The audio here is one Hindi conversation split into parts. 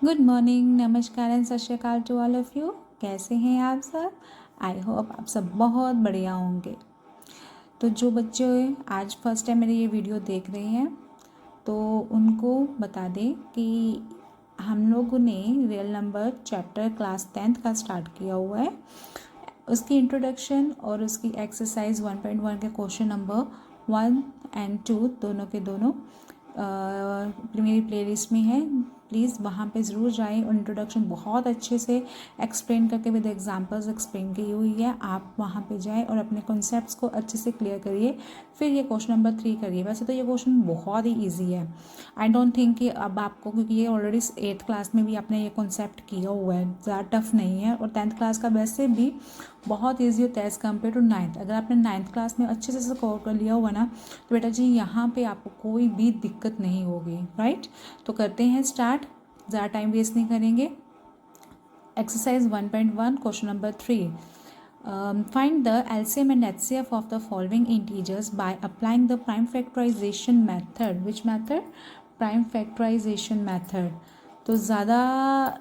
गुड मॉर्निंग, नमस्कार एंड सत श्री अकाल टू ऑल ऑफ़ यू। कैसे हैं आप सब? आई होप आप सब बहुत बढ़िया होंगे। तो जो बच्चे आज फर्स्ट टाइम मेरे ये वीडियो देख रहे हैं तो उनको बता दें कि हम लोगों ने real number chapter class 10th का स्टार्ट किया हुआ है। उसकी इंट्रोडक्शन और उसकी एक्सरसाइज 1.1 के क्वेश्चन नंबर 1 एंड 2 दोनों के दोनों मेरी प्लेलिस्ट में है। प्लीज़ वहाँ पे ज़रूर जाएं और इंट्रोडक्शन बहुत अच्छे से एक्सप्लेन करके विद एग्जांपल्स एक्सप्लेन की हुई है। आप वहाँ पे जाएं और अपने कॉन्सेप्ट्स को अच्छे से क्लियर करिए, फिर ये क्वेश्चन नंबर 3 करिए। वैसे तो ये क्वेश्चन बहुत ही ईजी है। आई डोंट थिंक कि अब आपको, क्योंकि ये ऑलरेडी 8th क्लास में भी आपने ये कॉन्सेप्ट किया हुआ है, ज़्यादा टफ नहीं है। और 10th क्लास का वैसे भी बहुत ईजी होता है एज़ कम्पेयर टू 9th। अगर आपने 9th क्लास में अच्छे से स्कोर कर लिया हुआ ना तो बेटा जी यहाँ पे आपको कोई भी दिक्कत नहीं होगी, राइट। तो करते हैं स्टार्ट, ज़्यादा टाइम वेस्ट नहीं करेंगे। Exercise 1.1 question number 3, find the LCM and HCF of the following integers by applying the prime factorization method. Which method? Prime factorization method. तो ज़्यादा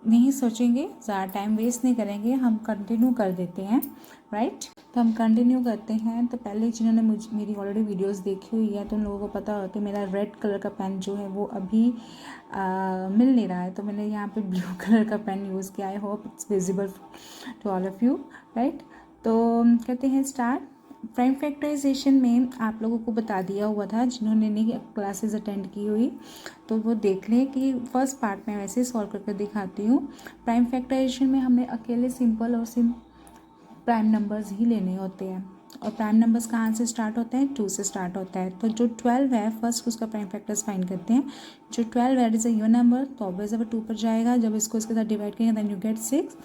नहीं सोचेंगे, ज़्यादा टाइम वेस्ट नहीं करेंगे, हम कंटिन्यू कर देते हैं, राइट। तो हम कंटिन्यू करते हैं। तो पहले जिन्होंने मेरी ऑलरेडी वीडियोस देखी हुई है तो उन लोगों को पता होगा कि मेरा रेड कलर का पेन जो है वो अभी मिल नहीं रहा है, तो मैंने यहाँ पे ब्लू कलर का पेन यूज़ किया। I hope it's visible to all of you, right. तो करते हैं स्टार्ट। प्राइम फैक्टराइजेशन में आप लोगों को बता दिया हुआ था, जिन्होंने नहीं क्लासेस अटेंड की हुई तो वो देख लें कि फर्स्ट पार्ट में वैसे सॉल्व करके दिखाती हूँ। प्राइम फैक्टराइजेशन में हमें अकेले सिंपल और प्राइम नंबर्स ही लेने होते हैं। और प्राइम नंबर्स कहाँ से स्टार्ट होते हैं? 2 से स्टार्ट होता है। तो जो 12 है फर्स्ट उसका प्राइम फैक्टर्स फाइंड करते हैं। जो 12 है इज अ इवन नंबर, तो ऑब्वियस अब 2 पर जाएगा। जब इसको इसके साथ डिवाइड करेंगे देन यू गेट 6,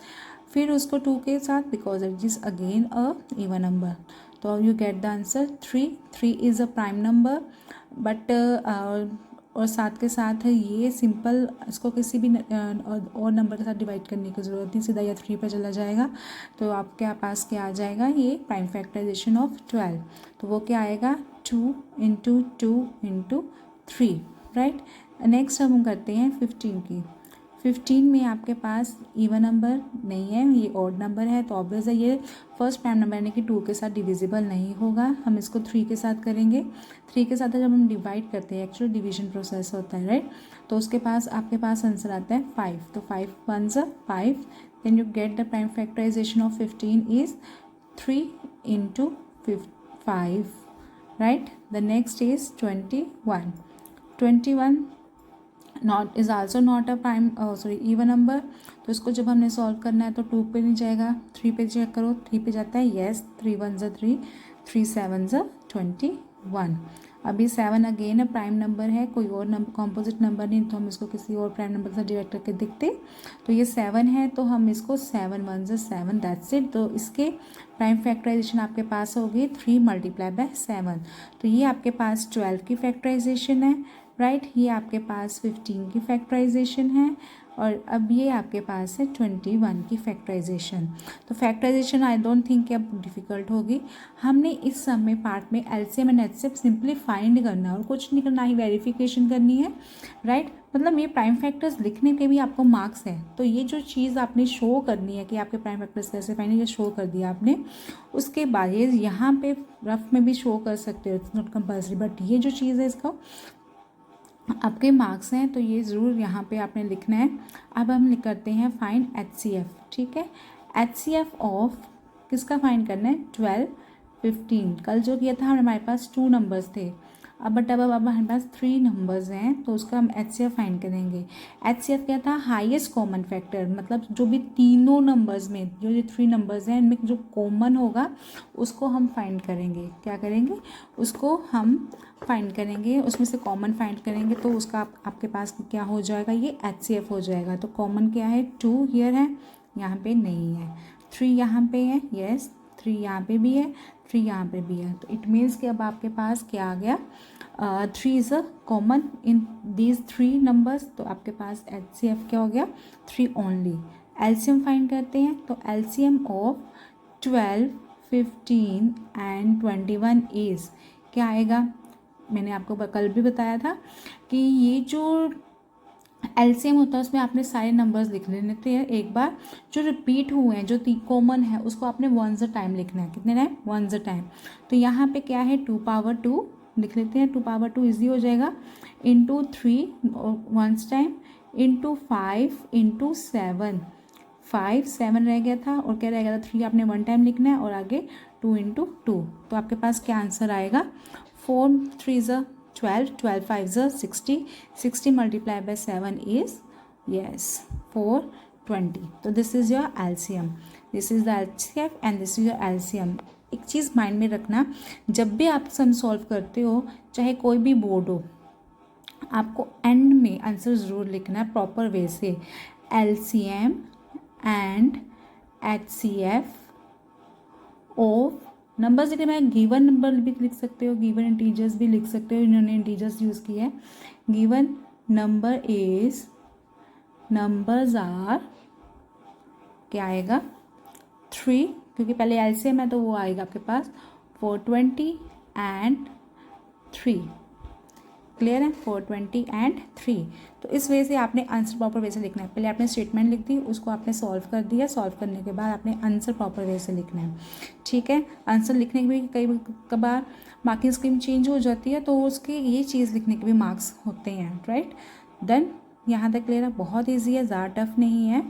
फिर उसको 2 के साथ because it is again a even number, तो you get the answer 3। 3 is a prime number but और साथ के साथ ये सिंपल, इसको किसी भी और नंबर के साथ डिवाइड करने की ज़रूरत नहीं, सीधा या 3 पर चला जाएगा। तो आपके पास क्या आ जाएगा? ये प्राइम फैक्टराइजेशन ऑफ 12। तो वो क्या आएगा? 2 इंटू 2 इंटू 3, राइट। नेक्स्ट हम करते हैं 15 की। 15 में आपके पास इवन नंबर नहीं है, ये ऑड नंबर है, तो ऑब्वियस है ये फर्स्ट प्राइम नंबर यानी कि 2 के साथ डिविजिबल नहीं होगा। हम इसको 3 के साथ करेंगे। 3 के साथ जब हम डिवाइड करते हैं, एक्चुअली डिवीजन प्रोसेस होता है, राइट। तो उसके पास आपके पास आंसर आता है 5। तो 5 1 5, then you get the prime factorisation of 15 is 3 into 5, right. The next is 21। 21 not is also not a prime even number. तो इसको जब हमने सॉल्व करना है तो 2 पे नहीं जाएगा, 3 पे चेक करो, 3 पे जाता है, येस। 3 1 3, 3 7 21। अभी 7 अगेन अ प्राइम नंबर है, कोई और नंबर कॉम्पोजिट नंबर नहीं, तो हम इसको किसी और प्राइम नंबर के साथ डिवाइड करके देखते। तो ये 7 है तो हम इसको 7 1 7, दैट्स इट। तो इसके प्राइम फैक्टराइजेशन आपके पास होगी 3 मल्टीप्लाई बाय 7। तो ये आपके पास 12 की फैक्टराइजेशन है, राइट। ये आपके पास 15 की फैक्टराइजेशन है और अब ये आपके पास है 21 की फैक्टराइजेशन। तो फैक्टराइजेशन आई डोंट थिंक कि अब डिफ़िकल्ट होगी। हमने इस सम में पार्ट में LCM and HCF simply find करना है और कुछ नहीं करना, ही वेरिफिकेशन करनी है, राइट। मतलब ये प्राइम फैक्टर्स लिखने के भी आपको मार्क्स हैं। तो ये जो चीज़ आपने शो करनी है कि आपके प्राइम फैक्टर्स कैसे फाइंड, ये शो कर दिया आपने। उसके बाद ये यहाँ पे रफ में भी शो कर सकते हो, इट्स नॉट कंपल्सरी, बट ये जो चीज़ है इसका आपके मार्क्स हैं तो ये ज़रूर यहाँ पे आपने लिखना है। अब हम करते हैं फाइंड HCF, ठीक है। HCF ऑफ किसका फाइंड करना है? 12 15। कल जो किया था हमारे पास 2 नंबर्स थे, अब हमारे पास 3 नंबर्स हैं, तो उसका हम HCF फाइंड करेंगे। HCF क्या था? हाईएस्ट कॉमन फैक्टर, मतलब जो भी तीनों नंबर्स में जो ये 3 नंबर्स हैं इनमें जो कॉमन होगा उसको हम फाइंड करेंगे। क्या करेंगे? उसको हम फाइंड करेंगे, उसमें से कॉमन फाइंड करेंगे। तो उसका आपके पास क्या हो जाएगा? ये HCF हो जाएगा। तो कॉमन क्या है? 2 हियर है, यहाँ पे नहीं है। 3 यहाँ पे है, येस। 3 यहाँ पे भी है, 3 यहाँ पे भी है। तो इट मीन्स कि अब आपके पास क्या आ गया? 3 is a common in these 3 numbers. तो आपके पास HCF क्या हो गया? 3 ओनली। एलसीएम फाइंड करते हैं। तो एलसीएम ऑफ 12 15 एंड 21 इज़ क्या आएगा? मैंने आपको कल भी बताया था कि ये जो एलसीएम होता है उसमें आपने सारे नंबर्स लिख लेने हैं एक बार, जो रिपीट हुए हैं जो कॉमन है उसको आपने वंस अ टाइम लिखना है। कितने टाइम? Once a time. तो यहाँ पे क्या है 2 पावर 2 लिख लेते हैं, 2 पावर 2 ईजी हो जाएगा, into 3 once time, into 5 into 7, 5 7 रह गया था और क्या रह गया था 3 आपने वन टाइम लिखना है और आगे 2 इंटू 2। तो आपके पास क्या आंसर आएगा 4 3 ज़ 12, 12 5 ज़ 60, 60 मल्टीप्लाई बाय 7 इज यस 420। तो this is your LCM, this is the LCF and this is your LCM. एक चीज़ माइंड में रखना, जब भी आप सम सॉल्व करते हो चाहे कोई भी बोर्ड हो, आपको एंड में आंसर ज़रूर लिखना है प्रॉपर वे से, LCM and HCF of numbers लिखे, मैं गिवन नंबर भी लिख सकते हो, गिवन इंटीजर्स भी लिख सकते हो, इन्होंने इंटीजर्स यूज़ किया है। Given number is, numbers are, क्या आएगा 3, क्योंकि पहले एलसीएम है तो वो आएगा आपके पास 420 एंड 3। क्लियर है? 420 एंड 3। तो इस वजह से आपने आंसर प्रॉपर वे से लिखना है। पहले आपने स्टेटमेंट लिख दी, उसको आपने सॉल्व कर दिया, सॉल्व करने के बाद आपने आंसर प्रॉपर वे से लिखना है। ठीक है? आंसर लिखने के भी कई बार मार्किंग स्कीम चेंज हो जाती है, तो उसके ये चीज़ लिखने के भी मार्क्स होते हैं, राइट। देन यहाँ तक क्लियर है, बहुत ईजी है, ज़्यादा टफ नहीं है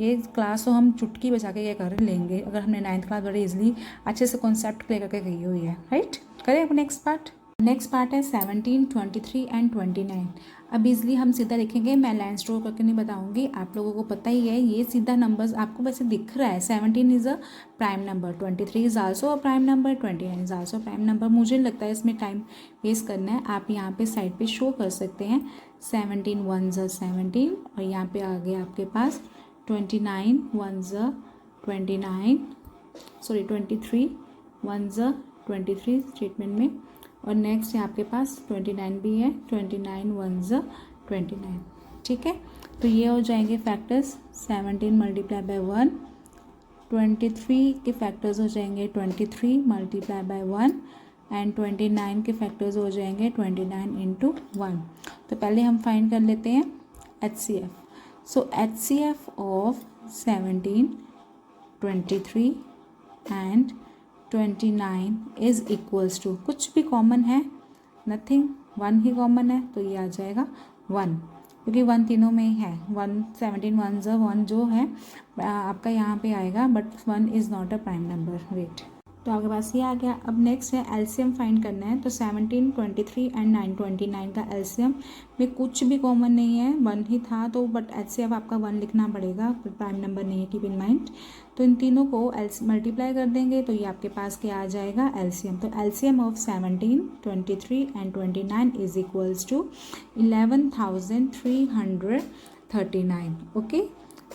ये क्लास। तो हम चुटकी बजा के ये कर लेंगे अगर हमने 9th क्लास बड़े ईजिली अच्छे से कॉन्सेप्ट क्लियर करके गई हुई है, राइट। करें अब नेक्स्ट पार्ट। नेक्स्ट पार्ट है 17, 23 एंड 29। अब इजली हम सीधा लिखेंगे, मैं लाइन स्ट्रोक करके नहीं बताऊंगी, आप लोगों को पता ही है ये सीधा नंबर्स आपको वैसे दिख रहा है। 17 is a prime number, 23 is also a prime number, 29 is also prime number. मुझे लगता है इसमें टाइम वेस्ट करना है, आप यहाँ पे साइड पे शो कर सकते हैं 17 1 ज़ 17 और यहाँ पे आ गया आपके पास 29 1 ज़ 29, सॉरी 23 1 ज़ 23 स्टेटमेंट में, और नेक्स्ट है आपके पास 29 भी है, 29 1 ज़ 29। ठीक है, तो ये हो जाएंगे फैक्टर्स 17 मल्टीप्लाई बाय 1, 23 के फैक्टर्स हो जाएंगे 23 मल्टीप्लाई बाय 1 एंड 29 के फैक्टर्स हो जाएंगे 29 इंटू 1। तो पहले हम फाइंड कर लेते हैं HCF। So HCF of 17, 23 and 29 is equals to, कुछ भी कॉमन है, नथिंग, 1 ही कॉमन है, तो ये आ जाएगा 1, क्योंकि 1 तीनों में ही है। 1 17 1 ज़ 1 जो है आपका यहाँ पे आएगा, but 1 is not a prime number. Wait, तो आपके पास ये आ गया। अब नेक्स्ट है एलसीएम फाइंड करना है। तो 17 23 एंड 9 29 का एलसीएम में कुछ भी कॉमन नहीं है, 1 ही था, तो बट एचसीएफ आपका 1 लिखना पड़ेगा, प्राइम नंबर नहीं है, कीप इन माइंड। तो इन तीनों को मल्टीप्लाई कर देंगे तो ये आपके पास क्या आ जाएगा एलसीएम। तो LCM of 17 23 and 29 is equals to 11,339। Okay,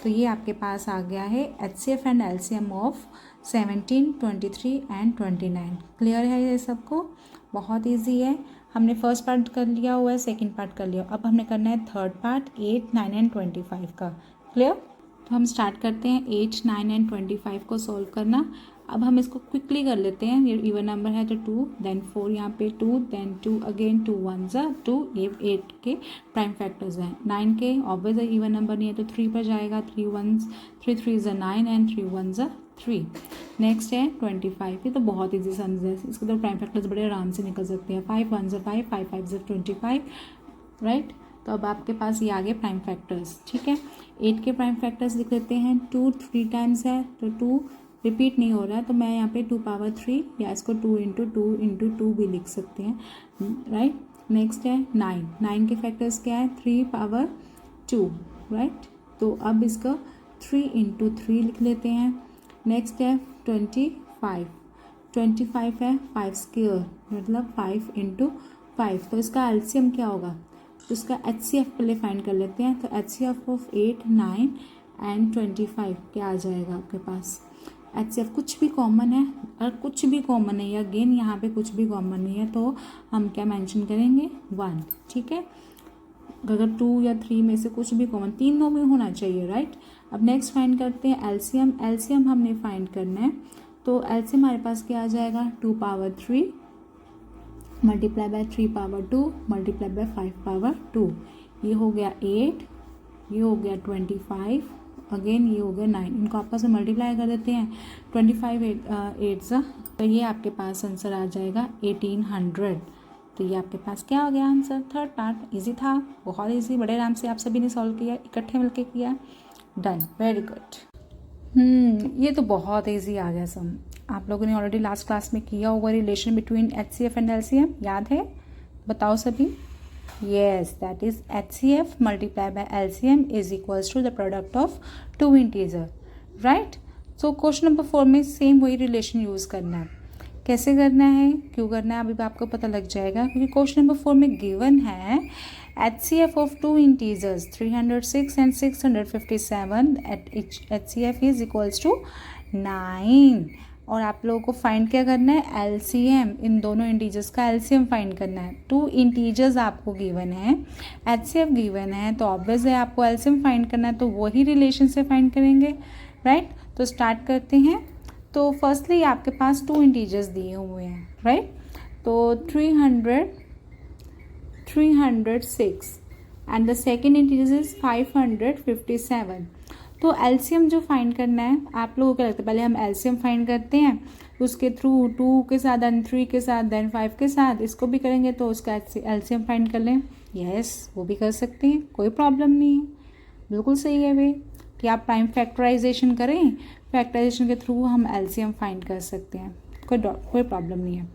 तो ये आपके पास आ गया है HCF and LCM of 17 23 and 29। Clear है ये सबको? बहुत इजी है। हमने फर्स्ट पार्ट कर लिया हुआ है, सेकंड पार्ट कर लिया, अब हमने करना है थर्ड पार्ट 8 9 एंड 25 का। क्लियर? तो हम स्टार्ट करते हैं 8 9 एंड 25 को सॉल्व करना। अब हम इसको क्विकली कर लेते हैं। ये इवन नंबर है तो 2 देन 4, यहाँ पे 2 देन 2 अगेन, 2 1 ज़ा 2, ये 8 के प्राइम फैक्टर्स हैं। 9 के ऑब्वियस इवन नंबर नहीं है तो 3 पर जाएगा, 3 1 3 ज़ा 9 एंड 3 1 ज़ा 3। नेक्स्ट है 25, ये तो बहुत ईजी सम्स है, इसके तो प्राइम फैक्टर्स बड़े आराम से निकल सकते हैं। 5 1 ज़ा 5, 5 5 ज़ा 25, राइट। तो अब आपके पास ये आ गए प्राइम फैक्टर्स। ठीक है, 8 के प्राइम फैक्टर्स लिख लेते हैं। 2 3 टाइम्स है तो 2 रिपीट नहीं हो रहा है, तो मैं यहाँ पे 2 पावर 3 या इसको 2 इंटू 2 भी लिख सकते हैं, राइट। नेक्स्ट है 9, 9 के फैक्टर्स क्या है 3 पावर 2, राइट। तो अब इसका 3 इंटू 3 लिख लेते हैं। नेक्स्ट है 25, 25 है 5 स्क्वायर मतलब 5 इंटू 5, तो इसका एलसीएम क्या होगा, तो इसका HCF पहले फाइंड कर लेते हैं। तो HCF ऑफ 8 9 एंड 25 क्या आ जाएगा आपके पास। HCF कुछ भी कॉमन है, अगर कुछ भी कॉमन है, अगेन यहाँ पे कुछ भी कॉमन नहीं है तो हम क्या मेंशन करेंगे 1। ठीक है, अगर 2 या 3 में से कुछ भी कॉमन, तीनों में होना चाहिए, राइट। अब नेक्स्ट फाइंड करते हैं एलसीएम। एलसीएम हमने फाइंड करना है, तो एलसीएम हमारे पास क्या आ जाएगा 2 power 3 multiply by 3 power 2 multiply by 5 power 2, ये हो गया 8 ये हो गया 25, अगेन ये हो गया 9, इनको आपस में मल्टीप्लाई कर देते हैं, 25 8 तो ये आपके पास आंसर आ जाएगा 1800। तो ये आपके पास क्या हो गया आंसर, थर्ड पार्ट। इजी था, बहुत इजी, बड़े आराम से आप सभी ने सॉल्व किया, इकट्ठे मिलके किया। Done, very good. ये तो बहुत इजी आ गया सम। आप लोगों ने ऑलरेडी लास्ट क्लास में किया होगा, relation between HCF and LCM, याद है? बताओ सभी। Yes, that is HCF multiplied by LCM is equals to the product of two integer, right? So question number 4 में सेम वही रिलेशन यूज़ करना है। कैसे करना है, क्यों करना है, अभी आपको पता लग जाएगा, क्योंकि क्वेश्चन नंबर 4 में गिवन है HCF of two integers 306 and 657 at each HCF is equals to 9। और आप लोगों को फाइंड क्या करना है, LCM, इन दोनों इंटीजर्स का LCM फाइंड करना है। टू इंटीजर्स आपको गिवन है, HCF गिवन है, तो ऑब्वियस है आपको LCM फाइंड करना है, तो वही रिलेशन से फाइंड करेंगे, राइट? तो स्टार्ट करते हैं। तो फर्स्टली आपके पास टू इंटीजर्स दिए हुए हैं, राइट? तो 306 and the second integer is 557। तो एलसीएम जो फाइंड करना है, आप लोगों को लगता है पहले हम एलसीएम फाइंड करते हैं, उसके थ्रू 2 के साथ, देन 3 के साथ, देन 5 के साथ, इसको भी करेंगे तो उसका एलसीएम फाइंड कर लें। यस, वो भी कर सकते हैं, कोई प्रॉब्लम नहीं है, बिल्कुल सही है वे कि आप प्राइम फैक्टराइजेशन करें, फैक्टराइजेशन के थ्रू हम एलसीएम फाइंड कर सकते हैं, कोई प्रॉब्लम नहीं है।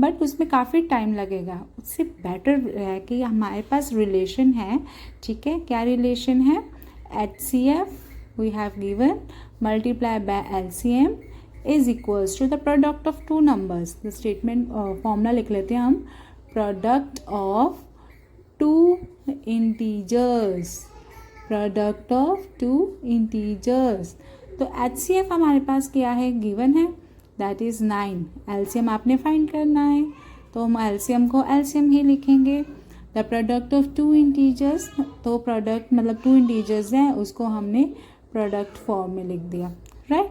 बट उसमें काफ़ी टाइम लगेगा, उससे बेटर है कि हमारे पास रिलेशन है, ठीक है? क्या रिलेशन है? HCF we have given multiply by LCM is equals to the product of two numbers। the statement formula लिख लेते हैं हम, product of two integers, product of two integers। तो HCF हमारे पास क्या है, गिवन है, that is 9। LCM आपने फाइंड करना है, तो हम LCM को LCM ही लिखेंगे। The product of two integers, तो प्रोडक्ट मतलब टू इंटीजर्स हैं, उसको हमने प्रोडक्ट फॉर्म में लिख दिया, राइट?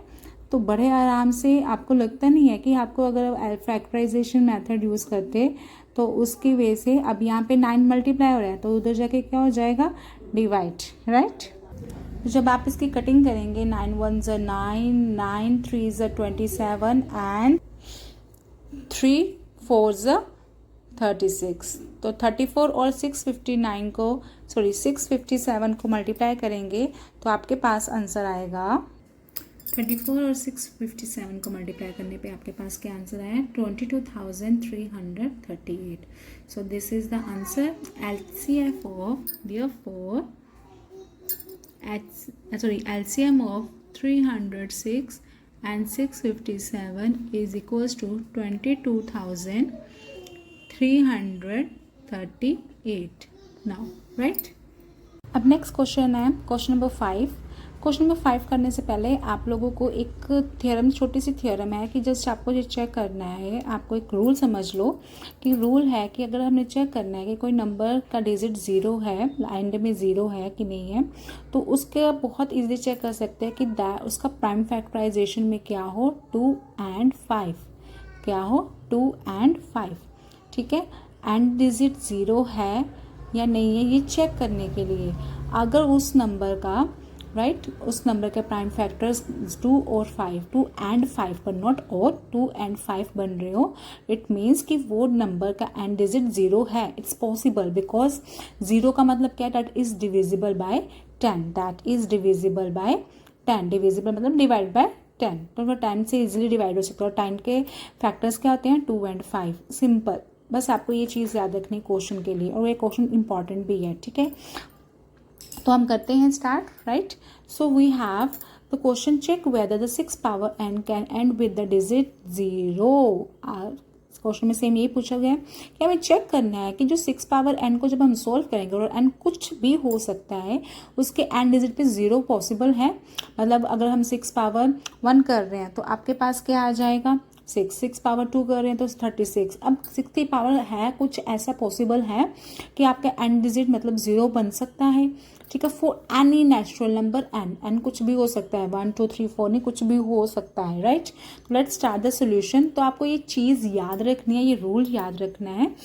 तो बड़े आराम से, आपको लगता नहीं है कि आपको अगर फैक्टराइजेशन मेथड यूज़ करते तो उसकी वजह से, अब यहाँ पे 9 मल्टीप्लाई हो रहा है तो उधर जाके क्या हो जाएगा, डिवाइड, राइट? तो जब आप इसकी कटिंग करेंगे, 9 1 ज़ 9, 9 3 ज़ 27 एंड 3 4 ज़ 36। तो 34 और 657 को मल्टीप्लाई करेंगे तो आपके पास आंसर आएगा, 34 और 657 को मल्टीप्लाई करने पे आपके पास क्या आंसर आया, 22,338। So this is the answer. LCF of LCM of 306 and 657 is equals to 22,338 now, right? अब नेक्स्ट क्वेश्चन है क्वेश्चन नंबर 5। क्वेश्चन नंबर 5 करने से पहले आप लोगों को एक थ्योरम, छोटी सी थ्योरम है कि जस्ट आपको ये चेक करना है, आपको एक रूल समझ लो कि रूल है कि अगर हमने चेक करना है कि कोई नंबर का डिजिट 0 है, एंड में 0 है कि नहीं है, तो उसके बहुत इजीली चेक कर सकते हैं कि उसका प्राइम फैक्टराइजेशन में क्या हो, 2 and 5, क्या हो, 2 and 5, ठीक है? एंड डिजिट 0 है या नहीं है, ये चेक करने के लिए अगर उस नंबर का, राइट, उस नंबर के प्राइम फैक्टर्स 2 और 5, 2 and 5 पर नॉट और 2 and 5 बन रहे हो, इट मीन्स कि वो नंबर का एंड डिजिट 0 है। इट्स पॉसिबल बिकॉज 0 का मतलब क्या, that is divisible by 10, that is divisible by 10, divisible मतलब डिवाइड बाय 10, तो वो 10 से इजिली डिवाइड हो सकता है। और 10 के फैक्टर्स क्या होते हैं, 2 and 5, सिंपल। बस आपको ये चीज़ याद रखनी क्वेश्चन के लिए, और ये क्वेश्चन इंपॉर्टेंट भी है, ठीक है? तो हम करते हैं start, right? So we have the question, check whether the 6 power n can end with the digit 0। Question में सेम यही पूछा गया है कि हमें चेक करना है कि जो 6 पावर n को जब हम सोल्व करेंगे, और n कुछ भी हो सकता है, उसके एंड डिजिट पे 0 पॉसिबल है। मतलब अगर हम 6 पावर 1 कर रहे हैं तो आपके पास क्या आ जाएगा, 6 पावर 2 कर रहे हैं तो 36। अब 60 पावर है, कुछ ऐसा पॉसिबल है कि आपका एंड डिजिट मतलब 0 बन सकता है, ठीक है? For any natural number n कुछ भी हो सकता है, 1 2 3 4 नहीं, कुछ भी हो सकता है, right? Let's start the solution. तो आपको ये चीज़ याद रखनी है, ये रूल याद रखना है।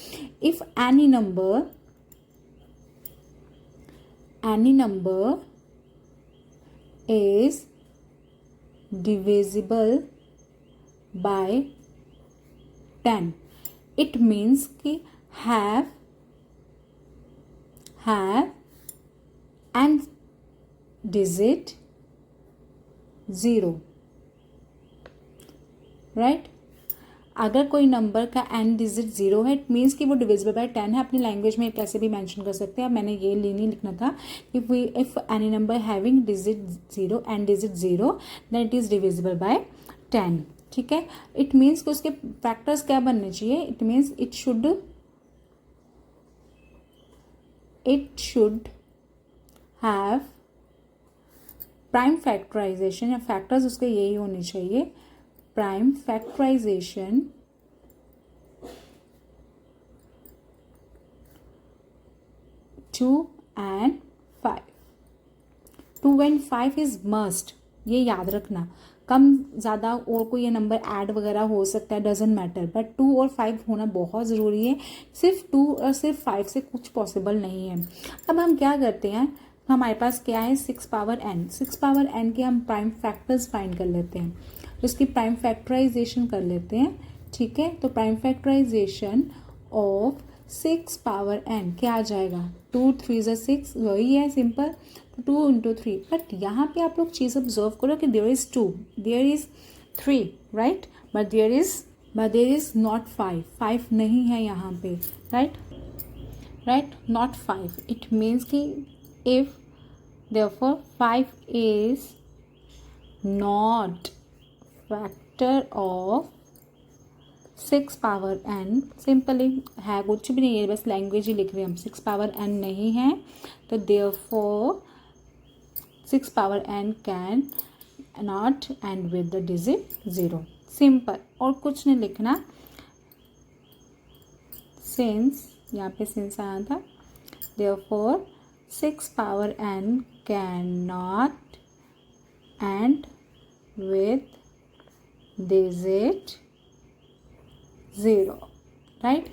If any number any number is divisible by 10. It means कि have and digit 0, राइट. अगर कोई नंबर का एन डिजिट 0 है, इट मीन्स कि वो डिविजिबल बाय 10 है. अपनी लैंग्वेज में कैसे भी मेंशन कर सकते हैं. अब मैंने ये नहीं लिखना था कि if any number having digit 0 and digit 0 then it is divisible by 10. ठीक है. इट मीन्स कि उसके फैक्टर्स क्या बनने चाहिए. It means it should have prime factorisation, या फैक्टर्स उसके यही होने चाहिए. Prime factorisation 2 and 5. 2 and 5 is must. ये याद रखना. कम ज़्यादा और कोई ये नंबर ऐड वगैरह हो सकता है, डजेंट मैटर, बट 2 और 5 होना बहुत ज़रूरी है. सिर्फ 2 और सिर्फ 5 से कुछ पॉसिबल नहीं है. अब हम क्या करते हैं, हमारे पास क्या है 6 पावर n. 6 पावर n के हम प्राइम फैक्टर्स फाइंड कर लेते हैं, उसकी प्राइम फैक्टराइजेशन कर लेते हैं. ठीक है. तो prime factorisation of 6 power n क्या आ जाएगा. 2 3 6, वही है सिंपल. 2 into 3. बट यहाँ पे आप लोग चीज़ ऑब्जर्व करो कि there is 2, there is 3, right. But there is not 5. 5 नहीं है यहाँ पे, राइट. नॉट 5. इट मीन्स कि if therefore 5 is not factor of 6 power n. Simply है, कुछ भी नहीं है, बस लैंग्वेज ही लिख रहे हैं हम. 6 पावर n नहीं है, तो therefore 6 power n can not and with the digit 0. Simple, और कुछ नहीं लिखना. सिंस, यहाँ पे सिंस आया था, therefore 6 power n cannot end with digit 0, right.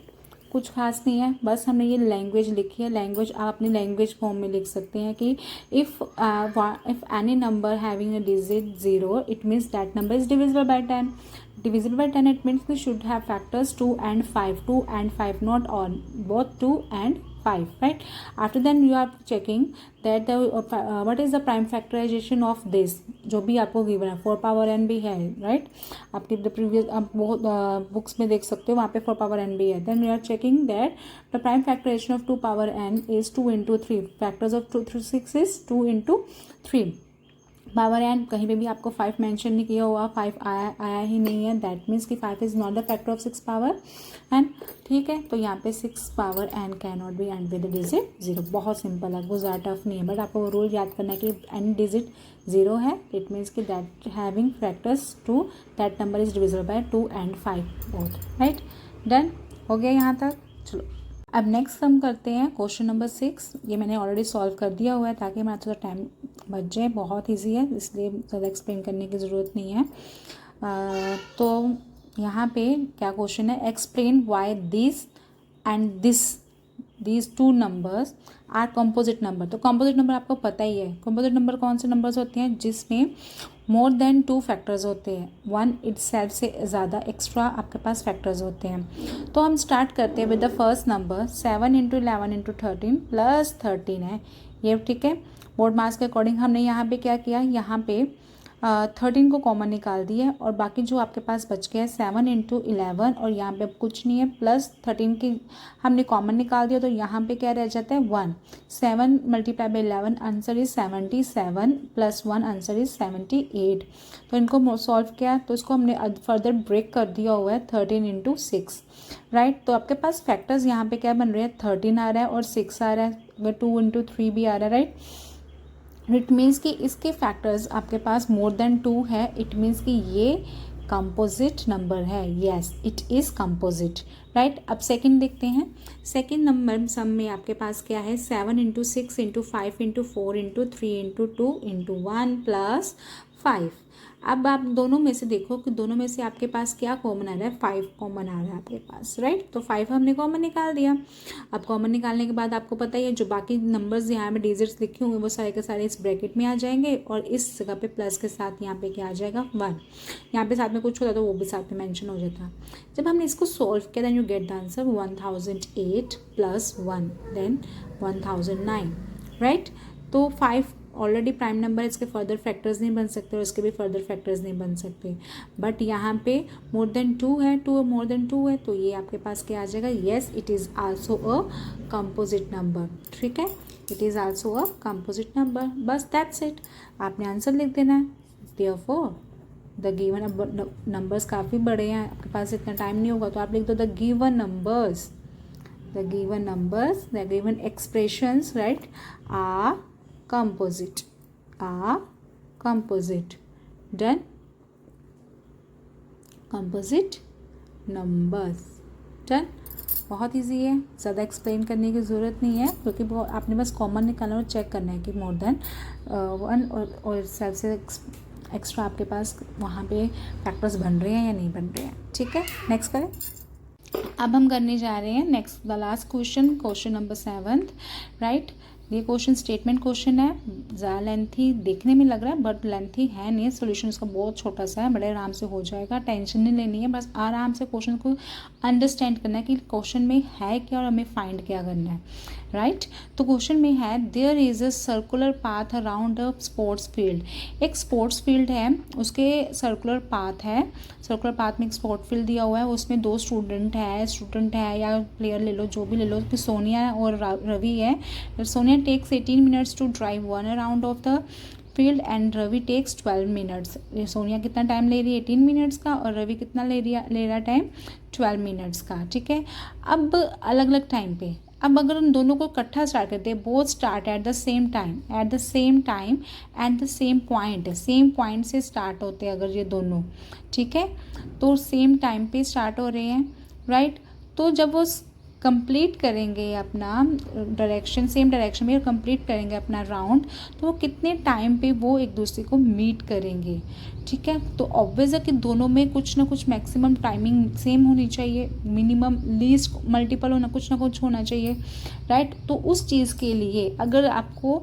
कुछ खास नहीं है, बस हमने ये लैंग्वेज लिखी है. लैंग्वेज आप अपनी लैंग्वेज फॉर्म में लिख सकते हैं कि if any number having a digit 0 it means that number is divisible by 10. divisible by 10 it means we should have factors 2 and 5. 2 and 5, not all, both 2 and 5, right. After then you are checking that the what is the prime factorization of this, जो भी आपको गिवन है. 4 पावर n भी है, राइट. आपकी द प्रीवियस आप बहुत बुक्स में देख सकते हो, वहाँ पे 4 पावर n भी है. Then you are checking that the prime factorisation of 2 power n is 2 into 3. Factors of 2 through 6 is 2 into 3. Power n कहीं पे भी आपको 5 मेंशन नहीं किया हुआ, 5 आया ही नहीं है. दैट मीन्स कि 5 is not the factor of 6 power n. ठीक है. तो यहाँ पे 6 power n can not be end with digit 0. बहुत सिंपल है, वो ज़्यादा टफ नहीं है, बट आपको रूल याद करना है कि एन डिजिट 0 है. इट मीन्स कि that having factors 2, that number is divisible bye 2 and 5 both, right. Done हो गया यहाँ तक. चलो अब नेक्स्ट हम करते हैं क्वेश्चन नंबर 6. ये मैंने ऑलरेडी सॉल्व कर दिया हुआ है ताकि हमारा थोड़ा टाइम बच जाए. बहुत इजी है, इसलिए ज़्यादा एक्सप्लेन करने की ज़रूरत नहीं है. तो यहाँ पे क्या क्वेश्चन है, explain why this and these 2 numbers are composite number. तो कंपोजिट नंबर आपको पता ही है. कंपोजिट नंबर कौन से नंबर्स होते हैं जिसमें मोर देन 2 फैक्टर्स होते हैं. 1 इटसेल्फ से ज़्यादा एक्स्ट्रा आपके पास फैक्टर्स होते हैं. तो हम स्टार्ट करते हैं with the first number 7 into 11 into 13 plus 13 है ये. ठीक है. बोर्ड मार्क्स के अकॉर्डिंग हमने यहाँ पे क्या किया, यहाँ पे 13 को कॉमन निकाल दिया और बाकी जो आपके पास बच गया है 7 into 11 और यहाँ पे कुछ नहीं है, प्लस 13 की हमने कॉमन निकाल दिया तो यहाँ पे क्या रह जाता है 1. 7 multiply by 11 answer is 77 plus 1 answer is 78. तो इनको सॉल्व किया तो इसको हमने फर्दर ब्रेक कर दिया हुआ है 13 into 6, राइट. तो आपके पास फैक्टर्स यहाँ पे क्या बन रहे हैं, 13 आ रहा है और 6 आ रहा है, अगर 2 into 3 भी आ रहा है, राइट. इट मीन्स कि इसके फैक्टर्स आपके पास मोर देन 2 है. इट मीन्स कि ये कंपोजिट नंबर है. Yes it is composite. Right. अब सेकंड देखते हैं। सेकंड नंबर सम में आपके पास क्या है, 7 into 6 into 5 into 4 into 3 into 2 into 1 plus 5। अब आप दोनों में से देखो कि दोनों में से आपके पास क्या कॉमन आ रहा है, 5 कॉमन आ रहा है आपके पास, राइट। तो 5 हमने कॉमन निकाल दिया। अब कॉमन निकालने के बाद आपको पता ही है जो बाकी नंबर्स यहाँ पे डिजिट्स लिखे हुए वो सारे के सारे इस ब्रैकेट में आ जाएंगे और इस जगह पे प्लस के साथ यहाँ पे क्या आ जाएगा, 1। यहाँ पे साथ में कुछ होता तो वो भी साथ में मेंशन हो जाता। जब हमने इसको सॉल्व किया then you get the answer 1008 plus 1 then 1009, right. तो 5 ऑलरेडी प्राइम नंबर, इसके फर्दर फैक्टर्स नहीं बन सकते और इसके भी फर्दर फैक्टर्स नहीं बन सकते। बट यहाँ पे मोर देन 2 है, 2 मोर देन 2 है, तो ये आपके पास क्या आ जाएगा, yes it is also a composite number, ठीक है, it is also a composite number. बस दैट्स इट, आपने आंसर लिख देना है। देयरफॉर द गिवन, नंबर्स काफ़ी बड़े हैं, आपके पास इतना टाइम नहीं होगा तो आप लिख दो the given numbers, the given expressions, right, are composite, done, composite numbers, done। बहुत इजी है, ज़्यादा एक्सप्लेन करने की ज़रूरत नहीं है क्योंकि वो आपने बस कॉमन निकालना और चेक करना है कि मोर देन 1 और सेल्फ से एक्स्ट्रा आपके पास वहाँ पे फैक्टर्स बन रहे हैं या नहीं बन रहे हैं, ठीक है। नेक्स्ट करें। अब हम करने जा रहे हैं next the last question number 7, right. ये क्वेश्चन स्टेटमेंट क्वेश्चन है, ज़्यादा लेंथी देखने में लग रहा है बट लेंथी है नहीं, सोल्यूशन इसका बहुत छोटा सा है, बड़े आराम से हो जाएगा, टेंशन नहीं लेनी है, बस आराम से क्वेश्चन को अंडरस्टैंड करना है कि क्वेश्चन में है क्या और हमें फाइंड क्या करना है, राइट। तो क्वेश्चन में है there is a circular path around a sports field. एक स्पोर्ट्स फील्ड है, उसके सर्कुलर पाथ है, सर्कुलर पाथ में एक स्पोर्ट फील्ड दिया हुआ है, उसमें 2 स्टूडेंट है या प्लेयर ले लो, जो भी ले लो, कि सोनिया और रवि है। Sonia takes 18 minutes to drive 1 around of the field and Ravi takes 12 minutes। Sonia कितना टाइम ले रही है, 18 मिनट्स का, और रवि कितना ले रहा टाइम, 12 मिनट्स का, ठीक है। अब अलग अलग टाइम पे, अब अगर उन दोनों को इकट्ठा स्टार्ट करते हैं, both start at the same time at the same point से स्टार्ट होते हैं अगर ये दोनों, ठीक है, तो सेम टाइम पे स्टार्ट हो रहे हैं, राइट। तो जब वो कंप्लीट करेंगे अपना सेम डायरेक्शन में कंप्लीट करेंगे अपना राउंड, तो वो कितने टाइम पे वो एक दूसरे को मीट करेंगे, ठीक है। तो ऑब्वियस है कि दोनों में कुछ ना कुछ मैक्सिमम टाइमिंग सेम होनी चाहिए, मिनिमम लीस्ट मल्टीपल होना कुछ ना कुछ होना चाहिए, राइट। तो उस चीज़ के लिए अगर आपको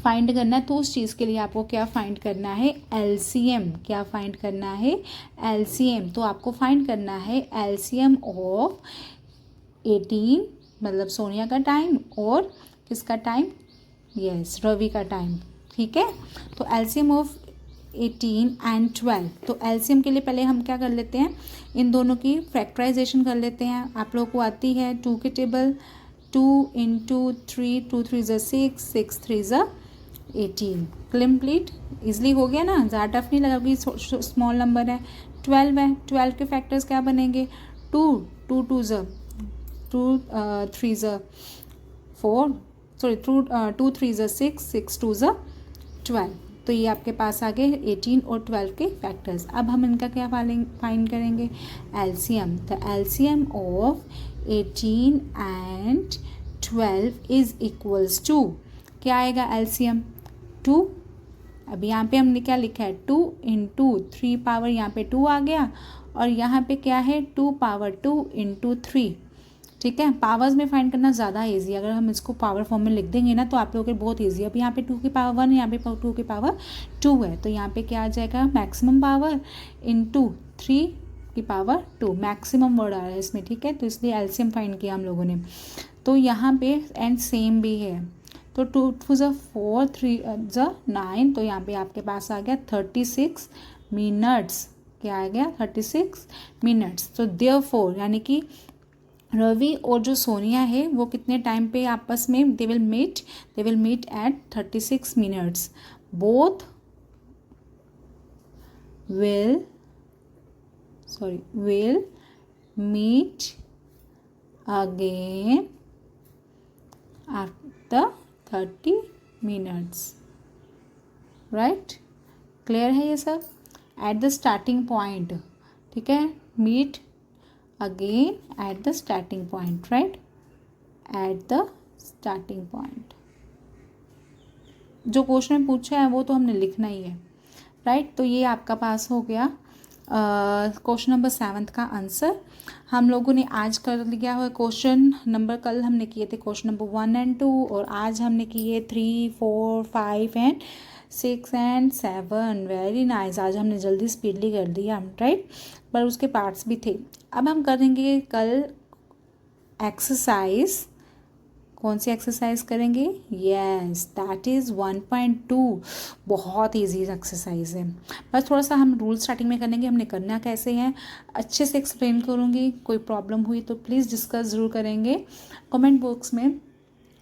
फाइंड करना है तो उस चीज़ के लिए आपको क्या फाइंड करना है, एलसीएम। क्या फाइंड करना है, एलसीएम। तो आपको फाइंड करना है एलसीएम ऑफ 18, मतलब सोनिया का टाइम, और किसका टाइम, यस रवि का टाइम, ठीक है। तो एलसीएम ऑफ 18 एंड 12। तो एलसीएम के लिए पहले हम क्या कर लेते हैं, इन दोनों की फैक्टराइजेशन कर लेते हैं। आप लोगों को आती है 2 की टेबल, 2 इंटू 3, 2 3 ज़ा 6, 6 3 ज़ा 18, कंप्लीट, इजली हो गया ना, ज़्यादा टफ नहीं लगा क्योंकि स्मॉल नंबर है। 12 है, 12 के फैक्टर्स क्या बनेंगे, 2 2 2 ज़ा 2 3 ज़ा 4, सॉरी 2 3 ज़ा 6, 6 2 ज़ा 12। तो ये आपके पास आ गए 18 और 12 के फैक्टर्स। अब हम इनका क्या फाइंड करेंगे, LCM. The LCM of 18 and 12 is equals to, क्या आएगा एलसीएम, 2। अब यहाँ पे हमने क्या लिखा है, 2 इंटू 3 पावर, यहाँ पे 2 आ गया, और यहाँ पे क्या है 2 पावर 2 इंटू 3, ठीक है। पावर्स में फाइंड करना ज़्यादा इजी है, अगर हम इसको पावर फॉर्म में लिख देंगे ना तो आप लोगों के बहुत इजी है। अब यहाँ पे 2 की पावर 1, यहाँ पे 2 की पावर 2 है, तो यहाँ पे क्या आ जाएगा, मैक्सिमम पावर इंटू 3 की पावर 2, मैक्सिमम वर्ड आ रहा है इसमें, ठीक है। तो इसलिए एलसीएम फाइंड किया हम लोगों ने। तो यहाँ पे एंड सेम भी है, तो 2 2 ज़ा 4, 3 ज़ा 9, तो यहाँ पे आपके पास आ गया 36 मिनट्स। क्या आ गया, 36 मिनट्स। तो देयरफॉर यानी कि रवि और जो सोनिया है वो कितने टाइम पे आपस में they will meet at 36 minutes. Both will meet again after 30 minutes, right. Clear है ये सब, एट द स्टार्टिंग पॉइंट, ठीक है, meet again at the starting point, right, at the starting point. जो क्वेश्चन पूछा है वो तो हमने लिखना ही है, राइट। तो ये आपका पास हो गया क्वेश्चन नंबर 7 का आंसर। हम लोगों ने आज कर लिया हुआ क्वेश्चन नंबर, कल हमने किए थे क्वेश्चन नंबर 1 एंड 2 और आज हमने किए 3, 4, 5 एंड 6 एंड 7। वेरी नाइस, आज हमने जल्दी स्पीडली कर दिया, राइट, पर उसके पार्ट्स भी थे। अब हम करेंगे कल एक्सरसाइज। कौन सी एक्सरसाइज करेंगे? Yes, that is 1.2। बहुत इजी एक्सरसाइज है, बस थोड़ा सा हम रूल स्टार्टिंग में करेंगे, हमने करना कैसे है अच्छे से एक्सप्लेन करूँगी। कोई प्रॉब्लम हुई तो प्लीज़ डिस्कस ज़रूर करेंगे। कमेंट बॉक्स में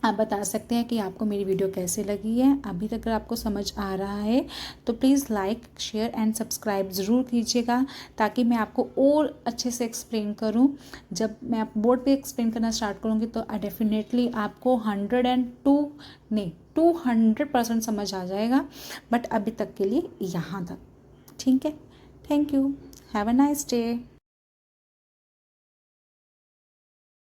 आप बता सकते हैं कि आपको मेरी वीडियो कैसे लगी है। अभी तक अगर आपको समझ आ रहा है तो please like, share and subscribe ज़रूर कीजिएगा, ताकि मैं आपको और अच्छे से एक्सप्लेन करूं। जब मैं आप बोर्ड पे एक्सप्लेन करना स्टार्ट करूंगी तो डेफिनेटली आपको 200% समझ आ जाएगा। बट अभी तक के लिए यहाँ तक, ठीक है। Thank you, have a nice day.